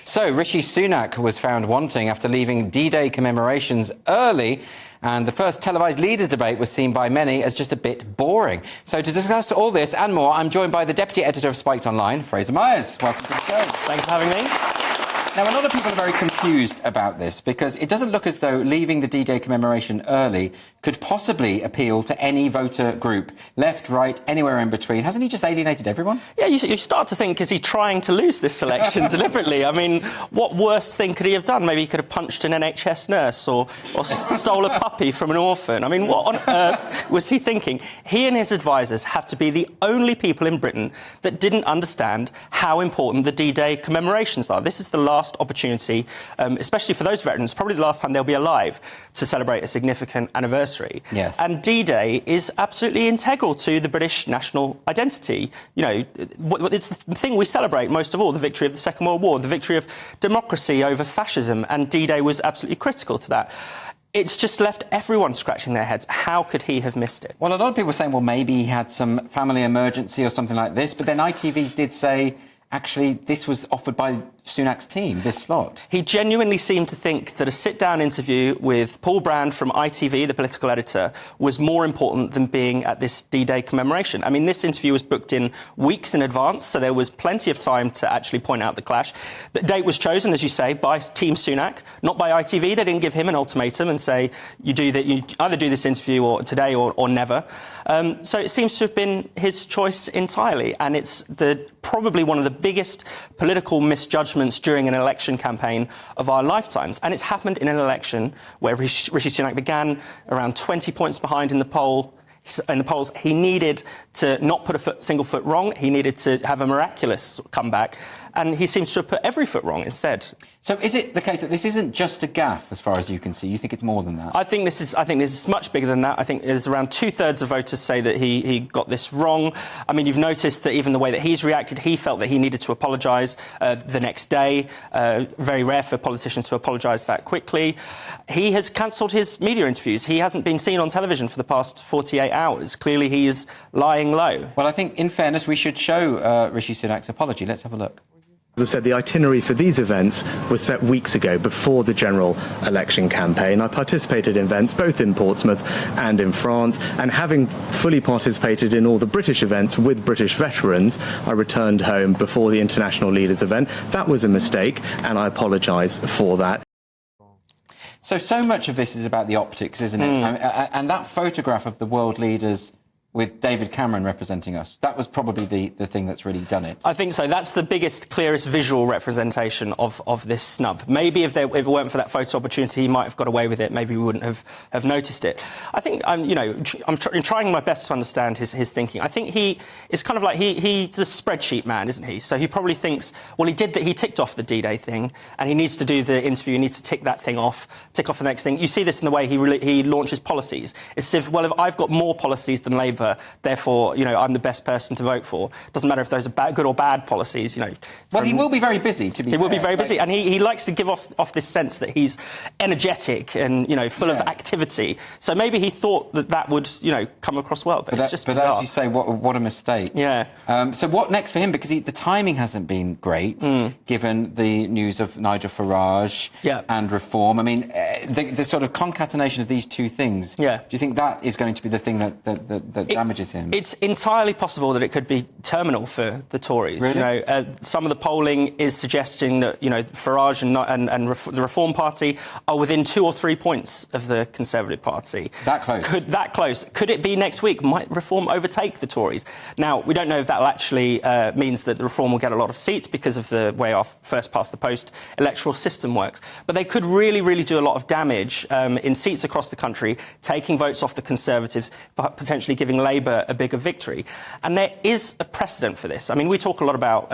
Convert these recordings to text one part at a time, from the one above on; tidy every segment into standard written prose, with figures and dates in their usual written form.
So, Rishi Sunak was found wanting after leaving D-Day commemorations early, and the first televised leaders debate was seen by many as just a bit boring. So to discuss all this and more, I'm joined by the Deputy Editor of Spiked Online, Fraser Myers. Welcome to the show. Thanks for having me. Now, a lot of people are very confused about this because it doesn't look as though leaving the D-Day commemoration early could possibly appeal to any voter group, left, right, anywhere in between. Hasn't he just alienated everyone? Yeah, you start to think, is he trying to lose this election deliberately? I mean, what worse thing could he have done? Maybe he could have punched an NHS nurse or stole a puppy from an orphan. I mean, what on earth was he thinking? He and his advisers have to be the only people in Britain that didn't understand how important the D-Day commemorations are. This is the last opportunity, especially for those veterans, probably the last time they'll be alive, to celebrate a significant anniversary. Yes. And D-Day is absolutely integral to the British national identity. You know, it's the thing we celebrate most of all, the victory of the Second World War, the victory of democracy over fascism, and D-Day was absolutely critical to that. It's just left everyone scratching their heads. How could he have missed it? Well, a lot of people are saying, well, maybe he had some family emergency or something like this, but then ITV did say, actually, this was offered by Sunak's team, this slot. He genuinely seemed to think that a sit-down interview with Paul Brand from ITV, the political editor, was more important than being at this D-Day commemoration. I mean, this interview was booked in weeks in advance, so there was plenty of time to actually point out the clash. The date was chosen, as you say, by Team Sunak, not by ITV. They didn't give him an ultimatum and say, you either do this interview or today or never. So it seems to have been his choice entirely, and it's probably one of the biggest political misjudgments during an election campaign of our lifetimes. And it's happened in an election where Rishi Sunak began around 20 points behind in the polls. He needed to not put a single foot wrong. He needed to have a miraculous comeback. And he seems to have put every foot wrong instead. So is it the case that this isn't just a gaffe, as far as you can see? You think it's more than that? I think this is much bigger than that. I think there's around 2/3 of voters say that he got this wrong. I mean, you've noticed that even the way that he's reacted, he felt that he needed to apologise the next day. Very rare for politicians to apologise that quickly. He has cancelled his media interviews. He hasn't been seen on television for the past 48 hours. Clearly, he is lying low. Well, I think, in fairness, we should show Rishi Sunak's apology. Let's have a look. As I said, the itinerary for these events was set weeks ago, before the general election campaign. I participated in events both in Portsmouth and in France, and having fully participated in all the British events with British veterans, I returned home before the international leaders event. That was a mistake, and I apologise for that. So much of this is about the optics, isn't it? And that photograph of the world leaders with David Cameron representing us, that was probably the thing that's really done it. I think so. That's the biggest, clearest visual representation of this snub. Maybe if it weren't for that photo opportunity, he might have got away with it. Maybe we wouldn't have noticed it. I think, I'm trying my best to understand his thinking. I think it's kind of like he's a spreadsheet man, isn't he? So he probably thinks, well, he ticked off the D-Day thing, and he needs to do the interview, he needs to tick that thing off, tick off the next thing. You see this in the way he launches policies. It's as if, well, if I've got more policies than Labour, therefore, I'm the best person to vote for. Doesn't matter if those are good or bad policies, Well, he will be very busy, to be fair. He will be very busy, and he likes to give off this sense that he's energetic and, full of activity. So maybe he thought that would, come across well, but it's just bizarre. But as you say, what a mistake. Yeah. So what next for him? Because the timing hasn't been great, given the news of Nigel Farage and reform. I mean, the sort of concatenation of these two things, do you think that is going to be the thing that damages him? It's entirely possible that it could be terminal for the Tories. Really? Some of the polling is suggesting that Farage and the Reform Party are within 2 or 3 points of the Conservative Party. That close? Could it be next week? Might Reform overtake the Tories? Now, we don't know if that will actually means that the Reform will get a lot of seats because of the way our first past the post electoral system works. But they could really, really do a lot of damage in seats across the country, taking votes off the Conservatives, but potentially giving Labour a bigger victory. And there is a precedent for this. I mean, we talk a lot about,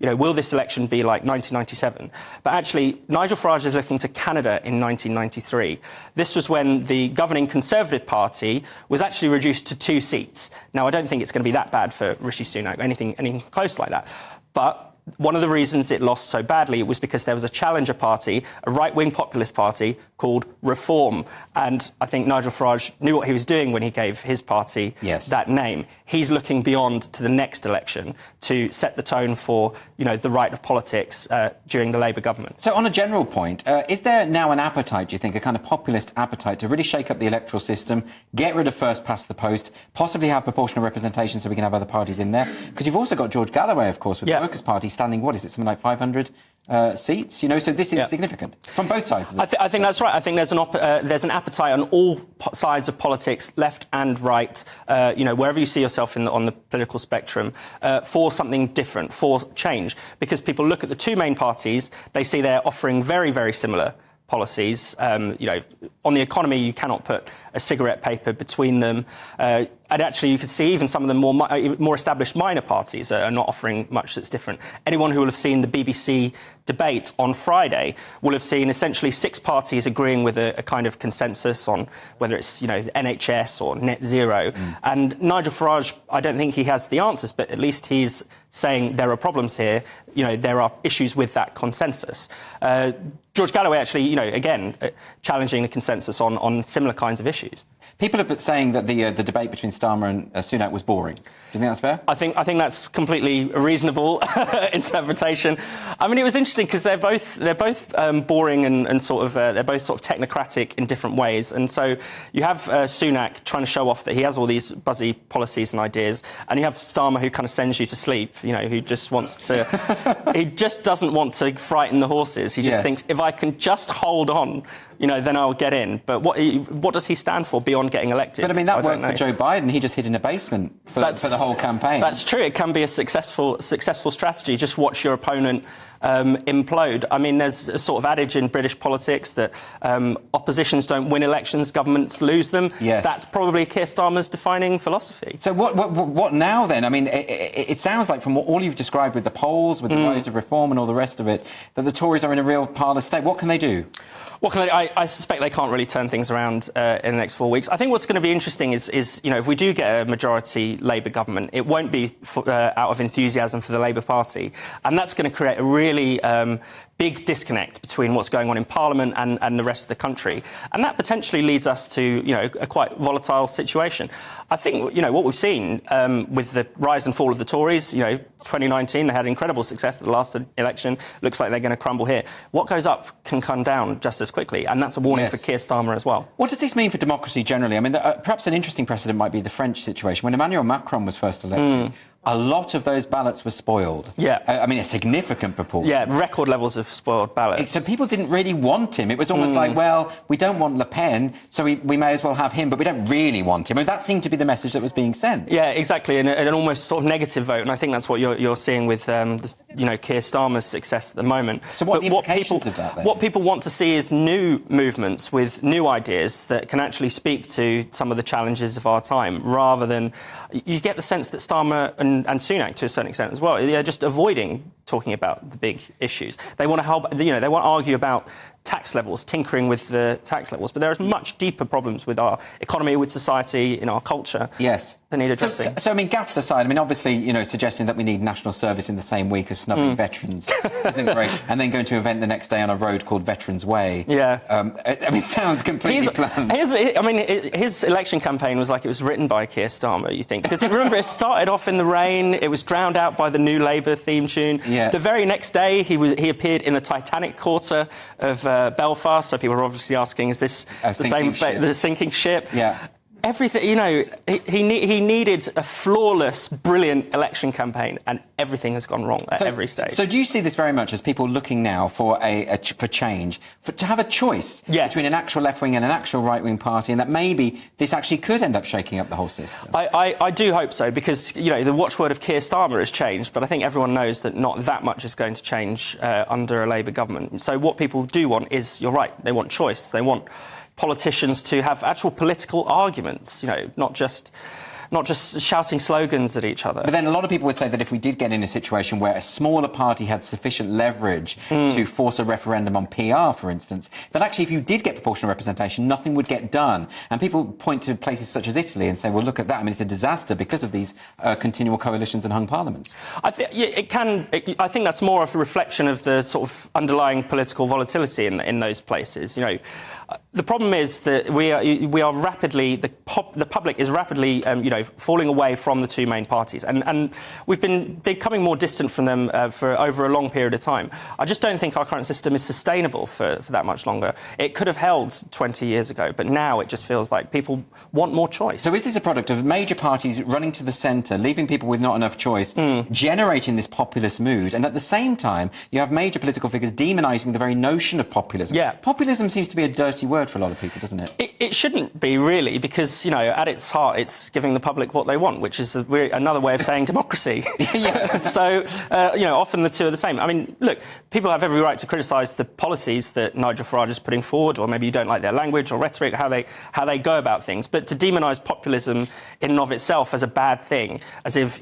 will this election be like 1997? But actually, Nigel Farage is looking to Canada in 1993. This was when the governing Conservative Party was actually reduced to 2 seats. Now, I don't think it's going to be that bad for Rishi Sunak, anything close like that. But one of the reasons it lost so badly was because there was a challenger party, a right-wing populist party called Reform. And I think Nigel Farage knew what he was doing when he gave his party that name. He's looking beyond to the next election to set the tone for, the right of politics during the Labour government. So on a general point, is there now an appetite, do you think, a kind of populist appetite to really shake up the electoral system, get rid of first past the post, possibly have proportional representation so we can have other parties in there? Because you've also got George Galloway, of course, with the Workers' Party standing, something like 500 seats? So this is significant from both sides of the I think that's right. I think there's an appetite on all sides of politics, left and right, wherever you see yourself on the political spectrum, for something different, for change. Because people look at the two main parties, they see they're offering very, very similar policies. On the economy, you cannot put a cigarette paper between them. And actually, you could see even some of the more established minor parties are not offering much that's different. Anyone who will have seen the BBC debate on Friday will have seen essentially 6 parties agreeing with a kind of consensus on whether it's, NHS or net zero. And Nigel Farage, I don't think he has the answers, but at least he's saying there are problems here. There are issues with that consensus. George Galloway actually, again, challenging the consensus on similar kinds of issues. People are saying that the debate between Starmer and Sunak was boring. Do you think that's fair? I think that's completely a reasonable interpretation. I mean, it was interesting because they're both boring and they're both sort of technocratic in different ways. And so you have Sunak trying to show off that he has all these buzzy policies and ideas, and you have Starmer who kind of sends you to sleep. Who just wants to, he just doesn't want to frighten the horses. He just thinks if I can just hold on, then I'll get in. But what does he stand for beyond getting elected? But I mean, that worked for Joe Biden. He just hid in a basement for the whole campaign. That's true. It can be a successful strategy. Just watch your opponent implode. I mean, there's a sort of adage in British politics that oppositions don't win elections, governments lose them. Yes. That's probably Keir Starmer's defining philosophy. So what now then? I mean, it sounds like from all you've described with the polls, with the rise of Reform and all the rest of it, that the Tories are in a real parlour state. What can they do? I suspect they can't really turn things around in the next 4 weeks. I think what's going to be interesting is if we do get a majority Labour government, it won't be out of enthusiasm for the Labour Party, and that's going to create a really big disconnect between what's going on in Parliament and the rest of the country, and that potentially leads us to a quite volatile situation. I think what we've seen with the rise and fall of the Tories, 2019 they had incredible success at the last election. Looks like they're going to crumble here. What goes up can come down just as quickly, and that's a warning for Keir Starmer as well. What does this mean for democracy generally? I mean, perhaps an interesting precedent might be the French situation. When Emmanuel Macron was first elected, a lot of those ballots were spoiled. Yeah. I mean, a significant proportion. Yeah, record levels of spoiled ballots. So people didn't really want him. It was almost like, well, we don't want Le Pen, so we may as well have him, but we don't really want him. I mean, that seemed to be the message that was being sent. Yeah, exactly, and an almost sort of negative vote, and I think that's what you're seeing with, Keir Starmer's success at the moment. So what are the implications of that, then? What people want to see is new movements with new ideas that can actually speak to some of the challenges of our time, rather than... You get the sense that Starmer and Sunak, to a certain extent as well, they're just avoiding talking about the big issues. They want to help, they want to argue about tax levels, tinkering with the tax levels, but there are much deeper problems with our economy, with society, in our culture. Yes. That need addressing. So I mean, gaffes aside, I mean, obviously, suggesting that we need national service in the same week as snubbing veterans isn't great, and then going to an event the next day on a road called Veterans Way. Yeah. I mean, it sounds completely planned. His election campaign was like it was written by Keir Starmer, you think? Because remember, it started off in the rain, it was drowned out by the New Labour theme tune. Yeah. The very next day, he appeared in the Titanic quarter of Belfast, so people were obviously asking, is this the sinking ship? Yeah. Everything, he needed a flawless, brilliant election campaign, and everything has gone wrong at every stage. So do you see this very much as people looking now for for change, to have a choice between an actual left-wing and an actual right-wing party, and that maybe this actually could end up shaking up the whole system? I do hope so, because, the watchword of Keir Starmer has changed, but I think everyone knows that not that much is going to change under a Labour government. So what people do want is, you're right, they want choice. They want politicians to have actual political arguments, not just not just shouting slogans at each other. But then a lot of people would say that if we did get in a situation where a smaller party had sufficient leverage to force a referendum on PR, for instance, that actually if you did get proportional representation, nothing would get done. And people point to places such as Italy and say, well, look at that. I mean, it's a disaster because of these continual coalitions and hung parliaments. I think that's more of a reflection of the sort of underlying political volatility in those places. You know, the problem is that we are rapidly, the public is rapidly, falling away from the two main parties, and we've been becoming more distant from them for over a long period of time. I just don't think our current system is sustainable for that much longer. It could have held 20 years ago, but now it just feels like people want more choice. So is this a product of major parties running to the centre, leaving people with not enough choice, generating this populist mood, and at the same time you have major political figures demonising the very notion of populism? Yeah. Populism seems to be a dirty word for a lot of people, doesn't it? It shouldn't be, really, because, at its heart, it's giving the public what they want, which is another way of saying democracy. So, often the two are the same. I mean, look, people have every right to criticise the policies that Nigel Farage is putting forward, or maybe you don't like their language or rhetoric, how they go about things. But to demonise populism in and of itself as a bad thing, as if,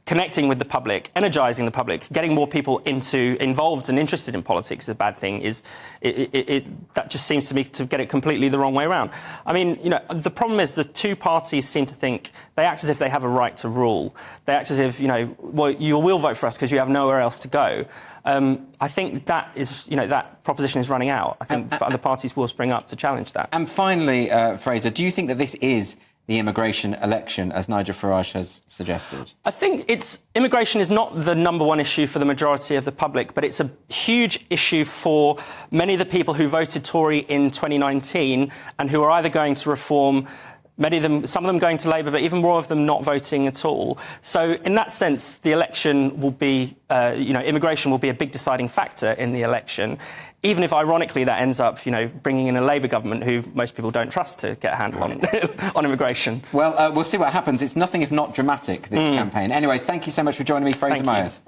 connecting with the public, energising the public, getting more people involved and interested in politics is a bad thing, that just seems to me to get it completely the wrong way around. I mean, the problem is the two parties seem to think they act as if they have a right to rule. They act as if, well, you will vote for us because you have nowhere else to go. I think that is, that proposition is running out. I think other parties will spring up to challenge that. And finally, Fraser, do you think that this is the immigration election, as Nigel Farage has suggested? I think immigration is not the number one issue for the majority of the public, but it's a huge issue for many of the people who voted Tory in 2019 and who are either going to reform, some of them going to Labour, but even more of them not voting at all. So in that sense, the election will be, immigration will be a big deciding factor in the election, even if, ironically, that ends up, bringing in a Labour government who most people don't trust to get a handle on immigration. Well, we'll see what happens. It's nothing if not dramatic, this campaign. Anyway, thank you so much for joining me, Fraser Myers.